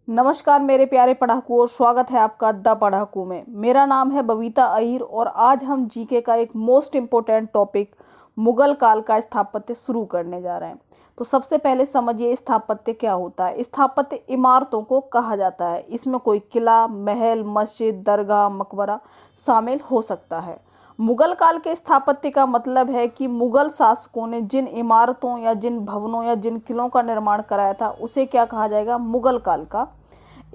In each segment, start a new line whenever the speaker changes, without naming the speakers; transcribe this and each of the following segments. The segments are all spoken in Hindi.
नमस्कार मेरे प्यारे पढ़ाकू और स्वागत है आपका द पढ़ाकू में। मेरा नाम है बबीता अहीर और आज हम जीके का एक मोस्ट इम्पोर्टेंट टॉपिक मुगल काल का स्थापत्य शुरू करने जा रहे हैं। तो सबसे पहले समझिए स्थापत्य क्या होता है। स्थापत्य इमारतों को कहा जाता है। इसमें कोई किला, महल, मस्जिद, दरगाह, मकबरा शामिल हो सकता है। मुगल काल के स्थापत्य का मतलब है कि मुगल शासकों ने जिन इमारतों या जिन भवनों या जिन किलों का निर्माण कराया था उसे क्या कहा जाएगा, मुगल काल का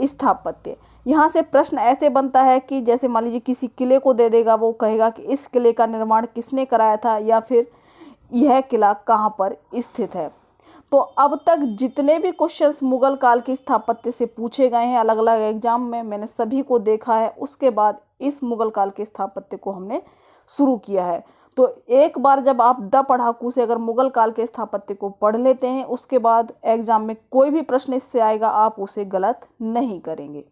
स्थापत्य। यहाँ से प्रश्न ऐसे बनता है कि जैसे मान लीजिए किसी किले को दे देगा, वो कहेगा कि इस किले का निर्माण किसने कराया था या फिर यह किला कहाँ पर स्थित है। तो अब तक जितने भी क्वेश्चंस मुगल काल के स्थापत्य से पूछे गए हैं अलग अलग एग्जाम में, मैंने सभी को देखा है। उसके बाद इस मुगल काल के स्थापत्य को हमने शुरू किया है। तो एक बार जब आप द पढ़ाकू से अगर मुगल काल के स्थापत्य को पढ़ लेते हैं, उसके बाद एग्जाम में कोई भी प्रश्न इससे आएगा आप उसे गलत नहीं करेंगे।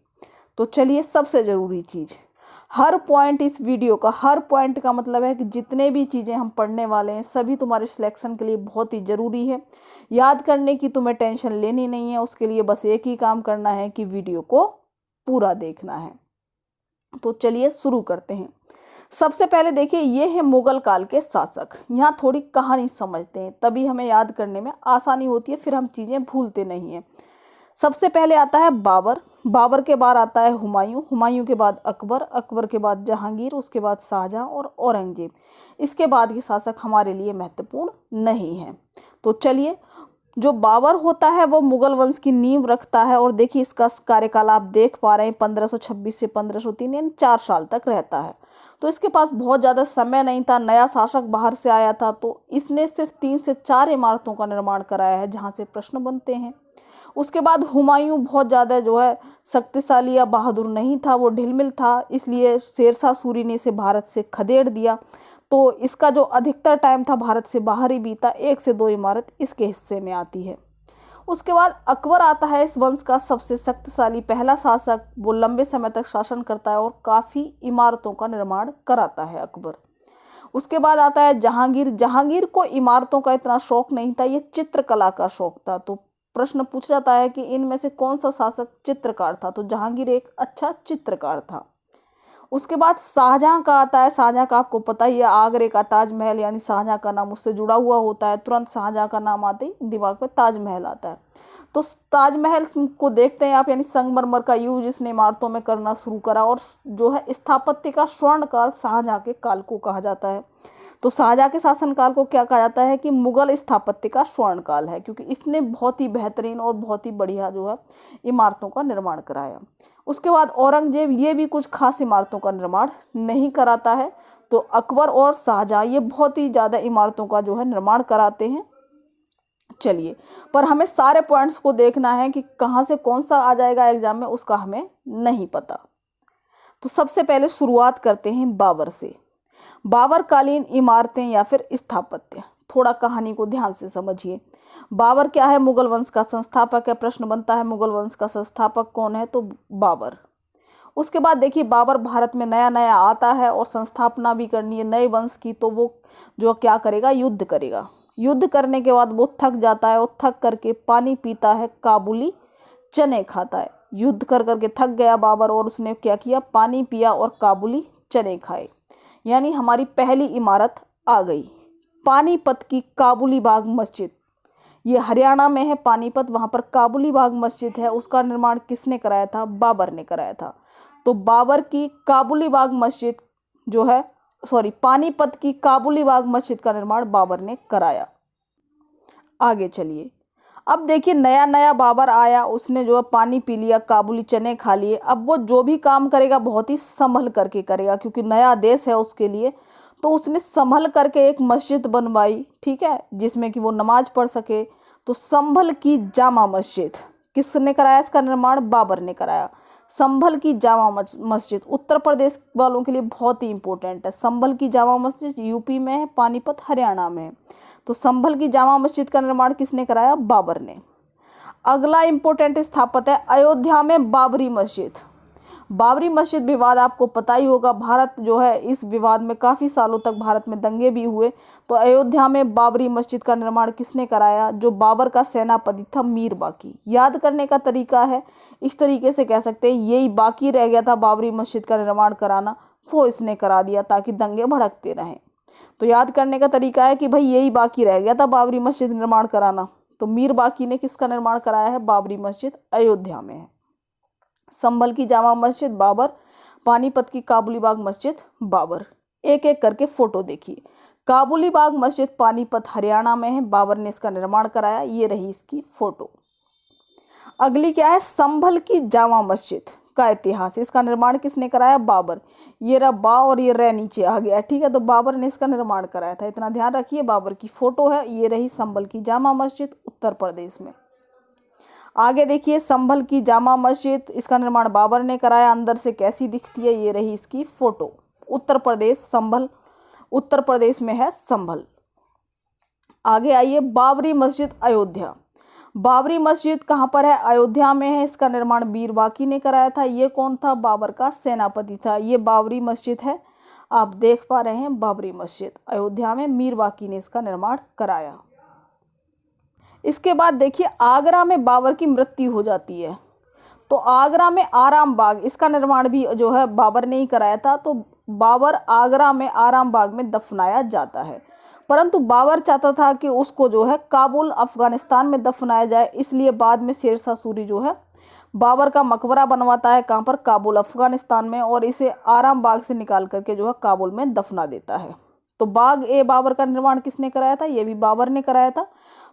तो चलिए, सबसे ज़रूरी चीज़, हर पॉइंट, इस वीडियो का हर पॉइंट का मतलब है कि जितने भी चीज़ें हम पढ़ने वाले हैं सभी तुम्हारे सिलेक्शन के लिए बहुत ही ज़रूरी है। याद करने की तुम्हें टेंशन लेनी नहीं है, उसके लिए बस एक ही काम करना है कि वीडियो को पूरा देखना है। तो चलिए शुरू करते हैं। सबसे पहले देखिए, ये है मुगल काल के शासक। यहाँ थोड़ी कहानी समझते हैं, तभी हमें याद करने में आसानी होती है, फिर हम चीज़ें भूलते नहीं हैं। सबसे पहले आता है बाबर, बाबर के बाद आता है हुमायूं, हुमायूं के बाद अकबर, अकबर के बाद जहांगीर, उसके बाद शाहजहां और औरंगजेब। इसके बाद के शासक हमारे लिए महत्वपूर्ण नहीं है। तो चलिए, जो बाबर होता है वो मुगल वंश की नींव रखता है और देखिए इसका कार्यकाल आप देख पा रहे हैं 1526 से 1503, यानी 4 साल तक रहता है। तो इसके पास बहुत ज़्यादा समय नहीं था, नया शासक बाहर से आया था, तो इसने सिर्फ 3 से 4 इमारतों का निर्माण कराया है, जहाँ से प्रश्न बनते हैं। उसके बाद हुमायूं बहुत ज़्यादा जो है शक्तिशाली या बहादुर नहीं था, वो ढिलमिल था, इसलिए शेरशाह सूरी ने इसे भारत से खदेड़ दिया। तो इसका जो अधिकतर टाइम था भारत से बाहर ही बीता, 1 से 2 इमारत इसके हिस्से में आती है। उसके बाद अकबर आता है, इस वंश का सबसे शक्तिशाली पहला शासक। वो लंबे समय तक शासन करता है और काफ़ी इमारतों का निर्माण कराता है अकबर। उसके बाद आता है जहांगीर। जहांगीर को इमारतों का इतना शौक नहीं था, ये चित्रकला का शौक था। तो प्रश्न पूछा जाता है कि इनमें से कौन सा शासक चित्रकार था, तो जहांगीर एक अच्छा चित्रकार था। उसके बाद शाहजहां का आता है। शाहजहां का आपको पता ही है, आगरे का ताजमहल, यानी शाहजहां का नाम उससे जुड़ा हुआ होता है। तुरंत शाहजहां का नाम आते ही दिमाग में ताजमहल आता है। तो ताजमहल को देखते हैं आप, यानी संगमरमर का यूज इसने इमारतों में करना शुरू करा और जो है स्थापत्य का स्वर्ण काल शाहजहां के काल को कहा जाता है। तो शाहजहां के शासनकाल को क्या कहा जाता है कि मुगल स्थापत्य का स्वर्ण काल है, क्योंकि इसने बहुत ही बेहतरीन और बहुत ही बढ़िया जो है इमारतों का निर्माण कराया। उसके बाद औरंगजेब, ये भी कुछ खास इमारतों का निर्माण नहीं कराता है। तो अकबर और शाहजहां ये बहुत ही ज़्यादा इमारतों का जो है निर्माण कराते हैं। चलिए, पर हमें सारे पॉइंट्स को देखना है कि कहाँ से कौन सा आ जाएगा एग्जाम में, उसका हमें नहीं पता। तो सबसे पहले शुरुआत करते हैं बाबर से। बाबर कालीन इमारतें या फिर स्थापत्य। थोड़ा कहानी को ध्यान से समझिए। बाबर क्या है, मुगल वंश का संस्थापक है। प्रश्न बनता है मुगल वंश का संस्थापक कौन है, तो बाबर। उसके बाद देखिए, बाबर भारत में नया नया आता है और संस्थापना भी करनी है नए वंश की, तो वो जो क्या करेगा, युद्ध करेगा। युद्ध करने के बाद वो थक जाता है और थक करके पानी पीता है, काबुली चने खाता है। युद्ध कर करके थक गया बाबर और उसने क्या किया, पानी पिया और काबुली चने खाए। यानी हमारी पहली इमारत आ गई, पानीपत की काबुली बाग मस्जिद। ये हरियाणा में है पानीपत, वहाँ पर काबुली बाग मस्जिद है। उसका निर्माण किसने कराया था, बाबर ने कराया था। तो बाबर की काबुली बाग मस्जिद जो है, पानीपत की काबुली बाग मस्जिद का निर्माण बाबर ने कराया। आगे चलिए, अब देखिए नया नया बाबर आया, उसने जो है पानी पी लिया, काबुली चने खा लिए। अब वो जो भी काम करेगा बहुत ही संभल करके करेगा, क्योंकि नया देश है उसके लिए। तो उसने संभल करके एक मस्जिद बनवाई, ठीक है, जिसमें कि वो नमाज पढ़ सके। तो संभल की जामा मस्जिद किसने कराया, इसका निर्माण बाबर ने कराया। संभल की जामा मस्जिद उत्तर प्रदेश वालों के लिए बहुत ही इंपॉर्टेंट है। संभल की जामा मस्जिद यूपी में है, पानीपत हरियाणा में है। तो संभल की जामा मस्जिद का निर्माण किसने कराया, बाबर ने। अगला इंपॉर्टेंट स्थापत्य है अयोध्या में बाबरी मस्जिद। बाबरी मस्जिद विवाद आपको पता ही होगा, भारत जो है इस विवाद में काफ़ी सालों तक भारत में दंगे भी हुए। तो अयोध्या में बाबरी मस्जिद का निर्माण किसने कराया? जो बाबर का सेनापति था मीर बाकी। याद करने का तरीका है, इस तरीके से कह सकते हैं यही बाकी रह गया था बाबरी मस्जिद का निर्माण कराना, वो इसने करा दिया ताकि दंगे भड़कते रहें। तो याद करने का तरीका है कि भाई यही बाकी रह गया था बाबरी मस्जिद निर्माण कराना। तो मीर बाकी ने किसका निर्माण कराया है? बाबरी मस्जिद अयोध्या में है। संभल की जामा मस्जिद बाबर, पानीपत की काबुली बाग मस्जिद बाबर। एक एक करके फोटो देखिए। काबुली बाग मस्जिद पानीपत हरियाणा में है, बाबर ने इसका निर्माण कराया, ये रही इसकी फोटो। अगली क्या है? संभल की जामा मस्जिद का इतिहास, इसका निर्माण किसने कराया? बाबर। ये रहा बा और ये रे नीचे आ गया, ठीक है, तो बाबर ने इसका निर्माण कराया था, इतना ध्यान रखिए। बाबर की फोटो है, ये रही संभल की जामा मस्जिद उत्तर प्रदेश में। आगे देखिए संभल की जामा मस्जिद, इसका निर्माण बाबर ने कराया, अंदर से कैसी दिखती है, ये रही इसकी फोटो। उत्तर प्रदेश संभल, उत्तर प्रदेश में है संभल। आगे आइए बाबरी मस्जिद अयोध्या। बाबरी मस्जिद कहाँ पर है? अयोध्या में है, इसका निर्माण मीर बाकी ने कराया था। ये कौन था? बाबर का सेनापति था। ये बाबरी मस्जिद है, आप देख पा रहे हैं बाबरी मस्जिद अयोध्या में मीर बाकी ने इसका निर्माण कराया। इसके बाद देखिए आगरा में बाबर की मृत्यु हो जाती है, तो आगरा में आराम बाग, इसका निर्माण भी जो है बाबर ने ही कराया था। तो बाबर आगरा में आराम बाग में दफनाया जाता है, परंतु बाबर चाहता था कि उसको जो है काबुल अफगानिस्तान में दफनाया जाए, इसलिए बाद में शेरशाह सूरी जो है बाबर का मकबरा बनवाता है। कहाँ पर? काबुल अफगानिस्तान में, और इसे आराम बाग से निकाल करके जो है काबुल में दफना देता है। तो बाग ए बाबर का निर्माण किसने कराया था? ये भी बाबर ने कराया था।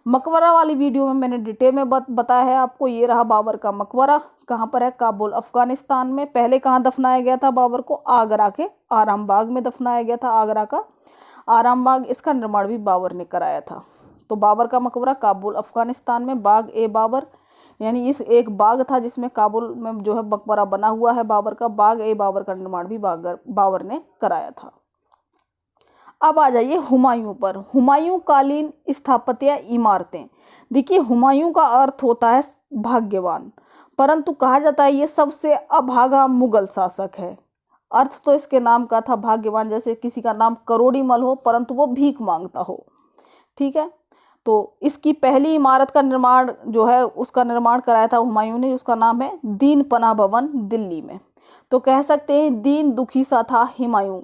मकबरा वाली वीडियो में मैंने डिटेल में बताया है आपको। ये रहा बाबर का मकबरा, कहाँ पर है? काबुल अफगानिस्तान में। पहले कहाँ दफनाया गया था बाबर को? आगरा के आराम बाग में दफनाया गया था, आगरा का आराम बाग। इसका निर्माण भी बाबर ने कराया था। तो बाबर का मकबरा काबुल अफगानिस्तान में। बाग ए बाबर, यानी इस एक बाग था जिसमें काबुल में जो है मकबरा बना हुआ है बाबर का। बाग ए बाबर का निर्माण भी बाबर ने कराया था। अब आ जाइए हुमायूं पर। हुमायूं कालीन स्थापत्य इमारतें। देखिए हुमायूं का अर्थ होता है भाग्यवान, परंतु कहा जाता है ये सबसे अभागा मुगल शासक है। अर्थ तो इसके नाम का था भाग्यवान, जैसे किसी का नाम करोड़ीमल हो परंतु वो भीख मांगता हो, ठीक है। तो इसकी पहली इमारत का निर्माण जो है उसका निर्माण कराया था हुमायूं ने, उसका नाम है दीन पनाह भवन दिल्ली में। तो कह सकते हैं दीन दुखी सा था हुमायूं,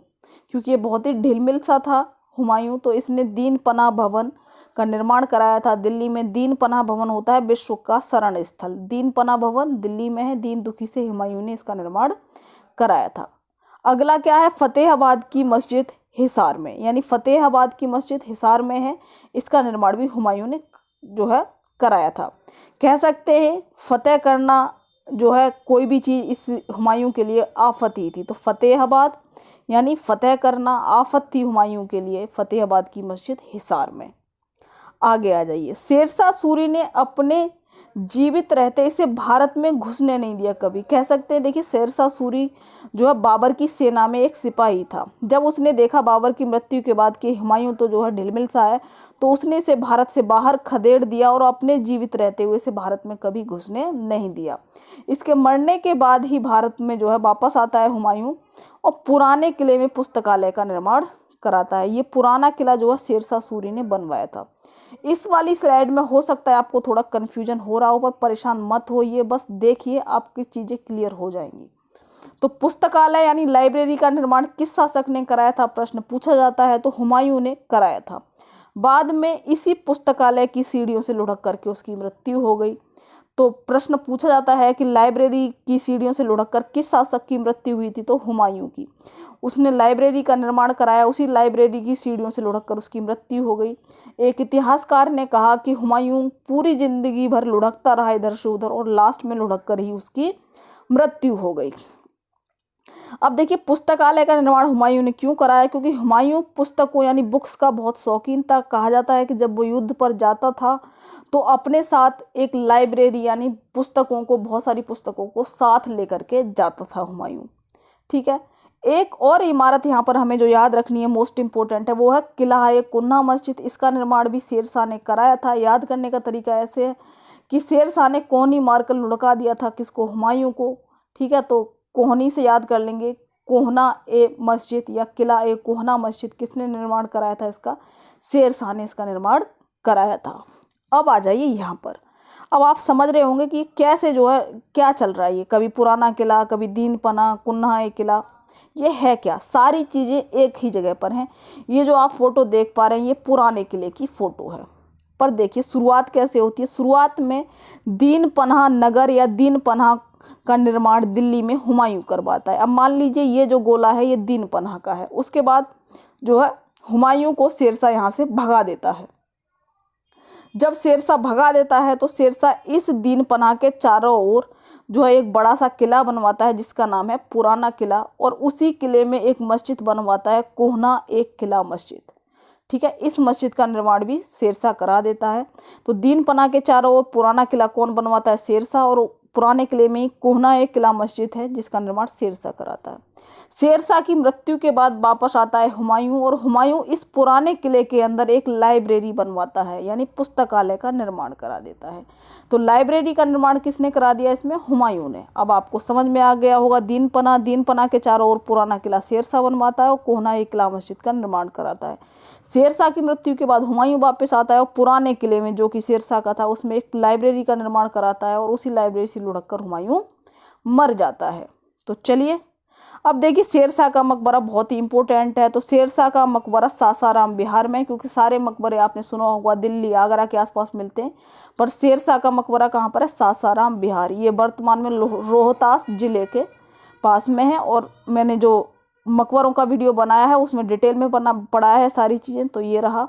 क्योंकि ये बहुत ही ढिलमिल सा था हुमायूं। तो इसने दीन पनाह भवन का निर्माण कराया था दिल्ली में। दीन पनाह भवन होता है विश्व का शरण स्थल। दीन पनाह भवन दिल्ली में है, दीन दुखी से हुमायूं ने इसका निर्माण कराया था। अगला क्या है? फतेहाबाद की मस्जिद हिसार में, यानी फतेहाबाद की मस्जिद हिसार में है, इसका निर्माण भी हुमायूं ने जो है कराया था। कह सकते हैं फतेह करना जो है कोई भी चीज़ इस हुमायूं के लिए आफत ही थी। तो फतेहाबाद यानी फतेह करना आफत थी हुमायूं के लिए, फतेहाबाद की मस्जिद हिसार में। आगे आ जाइए। शेरशाह सूरी ने अपने जीवित रहते इसे भारत में घुसने नहीं दिया कभी। कह सकते हैं देखिए शेरशाह सूरी जो है बाबर की सेना में एक सिपाही था। जब उसने देखा बाबर की मृत्यु के बाद कि हुमायूं तो जो है ढिलमिल सा है, तो उसने इसे भारत से बाहर खदेड़ दिया और अपने जीवित रहते हुए इसे भारत में कभी घुसने नहीं दिया। इसके मरने के बाद ही भारत में जो है वापस आता है हुमायूं और पुराने किले में पुस्तकालय का निर्माण कराता है। ये पुराना किला जो है शेरशाह सूरी ने बनवाया था। इस वाली स्लाइड में हो सकता है आपको थोड़ा कन्फ्यूजन हो रहा हो, पर परेशान मत होइए, बस देखिए आपकी चीज़ें क्लियर हो जाएंगी। तो पुस्तकालय यानी लाइब्रेरी का निर्माण किस शासक ने कराया था? प्रश्न पूछा जाता है, तो हुमायूं ने कराया था। बाद में इसी पुस्तकालय की सीढ़ियों से लुढ़क करके उसकी मृत्यु हो गई। तो प्रश्न पूछा जाता है कि लाइब्रेरी की सीढ़ियों से लुढ़क कर किस शासक की मृत्यु हुई थी? तो हुमायूं की। उसने लाइब्रेरी का निर्माण कराया, उसी लाइब्रेरी की सीढ़ियों से लुढ़क कर उसकी मृत्यु हो गई। एक इतिहासकार ने कहा कि हुमायूं पूरी जिंदगी भर लुढ़कता रहा इधर से उधर और लास्ट में लुढ़क कर ही उसकी मृत्यु हो गई। अब देखिए पुस्तकालय का निर्माण हुमायूं ने क्यों कराया? क्योंकि हुमायूं पुस्तकों यानी बुक्स का बहुत शौकीन था। कहा जाता है कि जब वो युद्ध पर जाता था तो अपने साथ एक लाइब्रेरी यानी पुस्तकों को, बहुत सारी पुस्तकों को साथ लेकर के जाता था हुमायूं, ठीक है। एक और इमारत यहाँ पर हमें जो याद रखनी है, मोस्ट इंपॉर्टेंट है, वो है किला ए कुन्ना मस्जिद। इसका निर्माण भी शेरशाह ने कराया था। याद करने का तरीका ऐसे है कि शेरशाह ने कोहनी मारकर लुढ़का दिया था किसको? हुमायूं को, ठीक है। तो कोहनी से याद कर लेंगे। कोहना ए मस्जिद या किला ए कोहना मस्जिद किसने निर्माण कराया था इसका? शेरशाह ने इसका निर्माण कराया था। अब आ जाइए यहाँ पर। अब आप समझ रहे होंगे कि कैसे जो है क्या चल रहा है, ये कभी पुराना किला, कभी दीन पना कुन्हा ए किला, ये है क्या? सारी चीज़ें एक ही जगह पर हैं। ये जो आप फोटो देख पा रहे हैं ये पुराने किले की फ़ोटो है। पर देखिए शुरुआत कैसे होती है। शुरुआत में दीन पनाह नगर या दीन पनाह का निर्माण दिल्ली में हुमायूं करवाता है। अब मान लीजिए ये जो गोला है ये दीन पनाह का है। उसके बाद जो है हुमायूं को शेरशाह यहाँ से भगा देता है। जब शेरशाह भगा देता है तो शेरशाह इस दीन पनाह के चारों ओर जो है एक बड़ा सा किला बनवाता है जिसका नाम है पुराना किला, और उसी किले में एक मस्जिद बनवाता है कोहना एक किला मस्जिद। ठीक है, इस मस्जिद का निर्माण भी शेरशाह करा देता है। तो दीन पनाह के चारों ओर पुराना किला कौन बनवाता है? शेरशाह। और पुराने किले में कोहना एक किला मस्जिद है जिसका निर्माण शेरशाह कराता है। शेरशाह की मृत्यु के बाद वापस आता है हुमायूं, और हुमायूं इस पुराने किले के अंदर एक लाइब्रेरी बनवाता है, यानी पुस्तकालय का निर्माण करा देता है। तो लाइब्रेरी का निर्माण किसने करा दिया? इसमें हुमायूं ने। अब आपको समझ में आ गया होगा। दीन पनाह के चारों ओर पुराना किला शेरशाह बनवाता है और कोहना एक किला मस्जिद का निर्माण कराता है। शेरशाह की मृत्यु के बाद हुमायूं वापस आता है और पुराने किले में जो कि शेरशाह का था उसमें एक लाइब्रेरी का निर्माण कराता है, और उसी लाइब्रेरी से लुढ़क कर हुमायूं मर जाता है। तो चलिए अब देखिए शेरशाह का मकबरा बहुत ही इंपॉर्टेंट है। तो शेरशाह का मकबरा सासाराम बिहार में, क्योंकि सारे मकबरे आपने सुना होगा दिल्ली आगरा के आसपास मिलते हैं, पर शेरशाह का मकबरा कहाँ पर है? सासाराम बिहार। ये वर्तमान में रोहतास जिले के पास में है। और मैंने जो मकबरों का वीडियो बनाया है उसमें डिटेल में पढ़ाया है सारी चीज़ें। तो ये रहा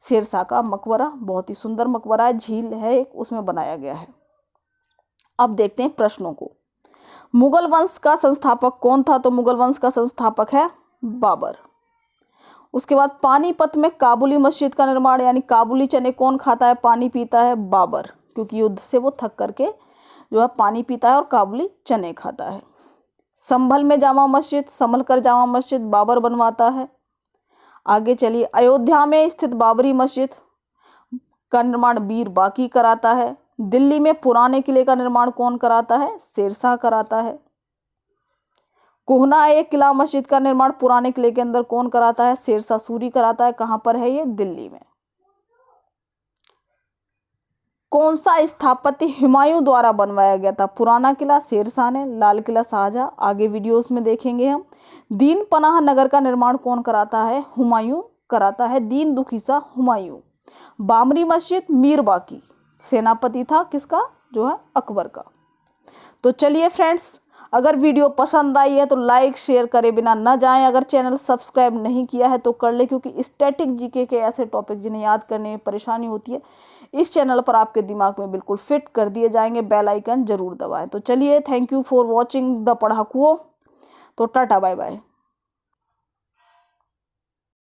शेरशाह का मकबरा, बहुत ही सुंदर मकबरा है, झील है एक, उसमें बनाया गया है। अब देखते हैं प्रश्नों को। मुगल वंश का संस्थापक कौन था? तो मुगल वंश का संस्थापक है बाबर। उसके बाद पानीपत में काबुली मस्जिद का निर्माण, यानी काबुली चने कौन खाता है, पानी पीता है? बाबर, क्योंकि युद्ध से वो थक करके जो है पानी पीता है और काबुली चने खाता है। संभल में जामा मस्जिद, संभलकर जामा मस्जिद बाबर बनवाता है। आगे चलिए, अयोध्या में स्थित बाबरी मस्जिद का निर्माण वीर बाकी कराता है। दिल्ली में पुराने किले का निर्माण कौन कराता है? शेरशाह कराता है। कोहना एक किला मस्जिद का निर्माण पुराने किले के अंदर कौन कराता है? शेरशाह सूरी कराता है। कहां पर है ये? दिल्ली में। कौन सा स्थापत्य हुमायूं द्वारा बनवाया गया था? पुराना किला शेरशाह ने, लाल किला शाहजहां। आगे वीडियोस में देखेंगे हम। दीन पनाह नगर का निर्माण कौन कराता है? हुमायूं कराता है। दीन दुखीसा हुमायूं। बाबरी मस्जिद मीर बाकी सेनापति था किसका? जो है अकबर का। तो चलिए फ्रेंड्स, अगर वीडियो पसंद आई है तो लाइक शेयर करे बिना न जाएं। अगर चैनल सब्सक्राइब नहीं किया है तो कर ले, क्योंकि स्टैटिक जीके के ऐसे टॉपिक जिन्हें याद करने में परेशानी होती है इस चैनल पर आपके दिमाग में बिल्कुल फिट कर दिए जाएंगे। बेल आइकन जरूर दबाएं। तो चलिए, thank you for watching the पढ़ाकूओं। तो टाटा बाय बाय।